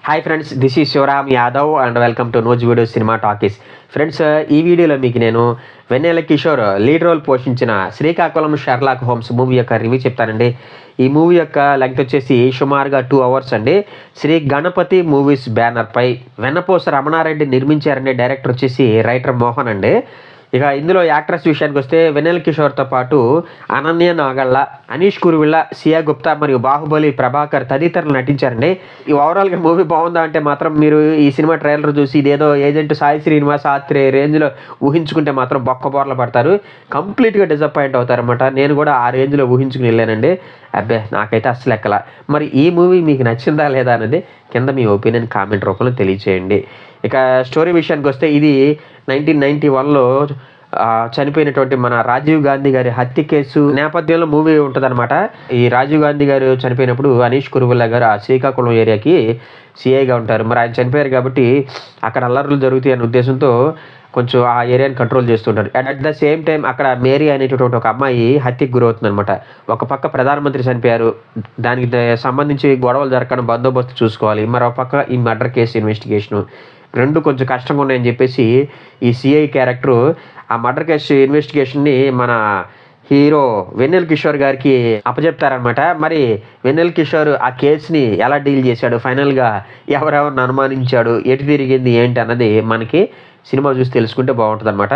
Hi friends, this is Shivaram Yadav and welcome to nose video cinema talkies. Friends, ఈ వీడియోలో మీకు నేను వెన్నెల కిషోర్ లీడ్ రోల్ పోషించిన శ్రీకాకుళం షెర్లాక్ హోమ్స్ మూవీ యొక్క రివ్యూ చెప్తానండి. ఈ మూవీ యొక్క లెంగ్త్ వచ్చేసి సుమారుగా 2 hours అండి. శ్రీ గణపతి మూవీస్ బ్యానర్పై వెన్నపూస రమణారెడ్డి నిర్మించారండి. డైరెక్టర్ వచ్చేసి రైటర్ మోహన్ అండి. ఇక ఇందులో యాక్ట్రెస్ విషయానికి వస్తే వెన్నెల కిషోర్తో పాటు అనన్య నాగళ్ళ, అనీష్ కురువిళ్ళ, సియా గుప్తా మరియు బాహుబలి ప్రభాకర్ తదితరులు నటించారండి. ఈ ఓవరాల్గా మూవీ బాగుందా అంటే మాత్రం మీరు ఈ సినిమా ట్రైలర్ చూసి ఇదేదో ఏజెంట్ సాయి శ్రీనివాస్ ఆత్రే రేంజ్లో ఊహించుకుంటే మాత్రం బొక్కబోర్ల పడతారు, కంప్లీట్గా డిసప్పాయింట్ అవుతారన్నమాట. నేను కూడా ఆ రేంజ్లో ఊహించుకుని వెళ్ళానండి. అబ్బే, నాకైతే అస్సలు ఎక్కల. మరి ఈ మూవీ మీకు నచ్చిందా లేదా అనేది కింద మీ ఒపీనియన్ కామెంట్ రూపంలో తెలియచేయండి. ఇక స్టోరీ విషయానికి వస్తే ఇది 1991లో చనిపోయినటువంటి మన రాజీవ్ గాంధీ గారి హత్య కేసు నేపథ్యంలో మూవీ ఉంటుందన్నమాట. ఈ రాజీవ్ గాంధీ గారు చనిపోయినప్పుడు అనీష్ కురువిల్లా గారు ఆ శ్రీకాకుళం ఏరియాకి సిఐగా ఉంటారు. మరి ఆయన చనిపోయారు కాబట్టి అక్కడ అల్లర్లు జరుగుతాయి అనే ఉద్దేశంతో కొంచెం ఆ ఏరియాని కంట్రోల్ చేస్తుంటారు. అట్ ద సేమ్ టైం అక్కడ మేరీ అనేటటువంటి ఒక అమ్మాయి హత్యకు గురవుతుంది అనమాట. ఒక పక్క ప్రధానమంత్రి చనిపోయారు, దానికి సంబంధించి గొడవలు జరగకుండా బందోబస్తు చూసుకోవాలి. మరో పక్క ఈ మర్డర్ కేసు ఇన్వెస్టిగేషను రెండు కొంచెం కష్టంగా ఉన్నాయని చెప్పేసి ఈ సిఐ క్యారెక్టరు ఆ మర్డర్ కేసు ఇన్వెస్టిగేషన్ని మన హీరో వెన్నెల కిషోర్ గారికి అప్పచెప్తారనమాట. మరి వెన్నెల కిషోర్ ఆ కేసుని ఎలా డీల్ చేశాడు, ఫైనల్గా ఎవరెవరిని అనుమానించాడు, ఎటు తిరిగింది ఏంటి అన్నది మనకి సినిమా చూసి తెలుసుకుంటే బాగుంటుంది అనమాట.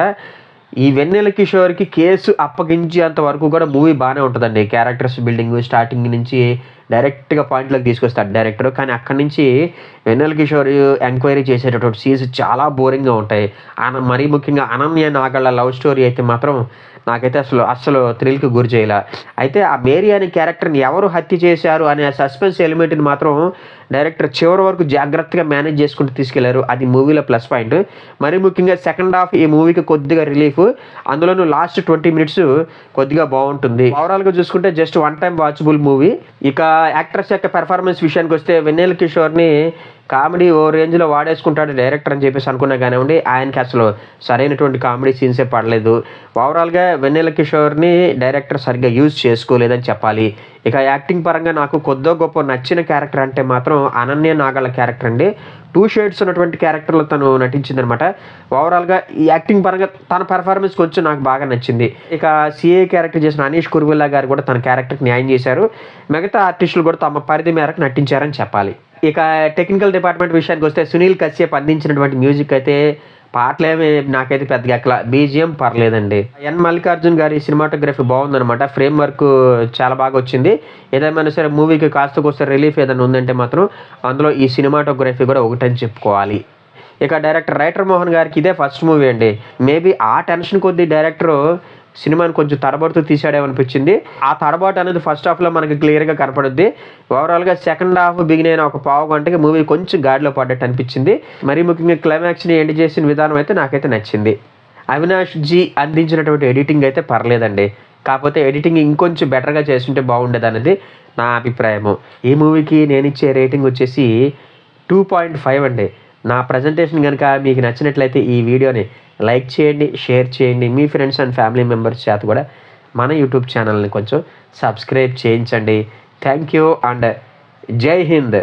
ఈ వెన్నెల కిషోర్కి కేసు అప్పగించేంత వరకు కూడా మూవీ బాగానే ఉంటుందండి. క్యారెక్టర్స్ బిల్డింగ్ స్టార్టింగ్ నుంచి డైరెక్ట్గా పాయింట్లోకి తీసుకొస్తాడు డైరెక్టర్. కానీ అక్కడి నుంచి వెన్నెల కిషోర్ ఎంక్వైరీ చేసేటటువంటి సీన్స్ చాలా బోరింగ్గా ఉంటాయి. మరీ ముఖ్యంగా అనన్య నాగళ్ళ లవ్ స్టోరీ అయితే మాత్రం నాకైతే అసలు థ్రిల్కి గురి చేయాల. అయితే ఆ మేరీ అనే క్యారెక్టర్ని ఎవరు హత్య చేశారు అనే సస్పెన్స్ ఎలిమెంట్ని మాత్రం డైరెక్టర్ చివరి వరకు జాగ్రత్తగా మేనేజ్ చేసుకుంటూ తీసుకెళ్లారు. అది మూవీలో ప్లస్ పాయింట్. మరీ ముఖ్యంగా సెకండ్ హాఫ్ ఈ మూవీకి కొద్దిగా రిలీఫ్, అందులోనూ లాస్ట్ 20 minutes కొద్దిగా బాగుంటుంది. ఓవరాల్గా చూసుకుంటే just one time watchable movie. ఇక యాక్ట్రెస్ యొక్క పెర్ఫార్మెన్స్ విషయానికి వస్తే వెన్నెల కిషోర్ని కామెడీ ఓ రేంజ్లో వాడేసుకుంటాడు డైరెక్టర్ అని చెప్పేసి అనుకున్నా కానివ్వండి, ఆయనకి అసలు సరైనటువంటి కామెడీ సీన్సే పడలేదు. ఓవరాల్గా వెన్నెల కిషోర్ని డైరెక్టర్ సరిగ్గా యూజ్ చేసుకోలేదని చెప్పాలి. ఇక యాక్టింగ్ పరంగా నాకు కొద్దో గొప్ప నచ్చిన క్యారెక్టర్ అంటే మాత్రం అనన్య నాగళ్ళ క్యారెక్టర్ అండి. 2 shades ఉన్నటువంటి క్యారెక్టర్లో తను నటించిందనమాట. ఓవరాల్గా ఈ యాక్టింగ్ పరంగా తన పెర్ఫార్మెన్స్ కొంచెం నాకు బాగా నచ్చింది. ఇక సిఏ క్యారెక్టర్ చేసిన అనీష్ కురువిల్లా గారు కూడా తన క్యారెక్టర్కి న్యాయం చేశారు. మిగతా ఆర్టిస్టులు కూడా తమ పరిధి మేరకు నటించారని చెప్పాలి. ఇక టెక్నికల్ డిపార్ట్మెంట్ విషయానికి వస్తే సునీల్ కశ్యప్ అందించినటువంటి మ్యూజిక్ అయితే పాటలేమి నాకైతే పెద్దగా ఎక్కల, బీజిఎం పర్లేదండి. ఎన్ మల్లికార్జున్ గారి సినిమాటోగ్రఫీ బాగుందనమాట. ఫ్రేమ్ వర్క్ చాలా బాగా వచ్చింది. ఏదేమైనా సరే మూవీకి కాస్త రిలీఫ్ ఏదైనా ఉందంటే మాత్రం అందులో ఈ సినిమాటోగ్రఫీ కూడా ఒకటని చెప్పుకోవాలి. ఇక డైరెక్టర్ రైటర్ మోహన్ గారికి ఇదే ఫస్ట్ మూవీ అండి. మేబీ ఆ టెన్షన్ కొద్దీ డైరెక్టర్ సినిమాని కొంచెం తడబడుతూ తీసాడేమనిపించింది. ఆ తడబాటు అనేది ఫస్ట్ హాఫ్లో మనకి క్లియర్గా కనపడుద్ది. ఓవరాల్గా సెకండ్ హాఫ్ బిగిన్ అయిన ఒక పావు గంటకి మూవీ కొంచెం గాడిలో పడ్డట్టు అనిపించింది. మరీ ముఖ్యంగా క్లైమాక్స్ని ఎండ్ చేసిన విధానం అయితే నాకైతే నచ్చింది. అవినాష్ జీ అందించినటువంటి ఎడిటింగ్ అయితే పర్లేదండి. కాకపోతే ఎడిటింగ్ ఇంకొంచెం బెటర్గా చేస్తుంటే బాగుండేది అనేది నా అభిప్రాయము. ఈ మూవీకి నేను ఇచ్చే రేటింగ్ వచ్చేసి 2.5 అండి. నా ప్రజెంటేషన్ కనుక మీకు నచ్చినట్లయితే ఈ వీడియోని లైక్ చేయండి, షేర్ చేయండి. మీ ఫ్రెండ్స్ అండ్ ఫ్యామిలీ మెంబర్స్ చేత కూడా మన యూట్యూబ్ ఛానల్ని కొంచెం సబ్స్క్రైబ్ చేయించండి. థ్యాంక్ యూ అండ్ జై హింద్.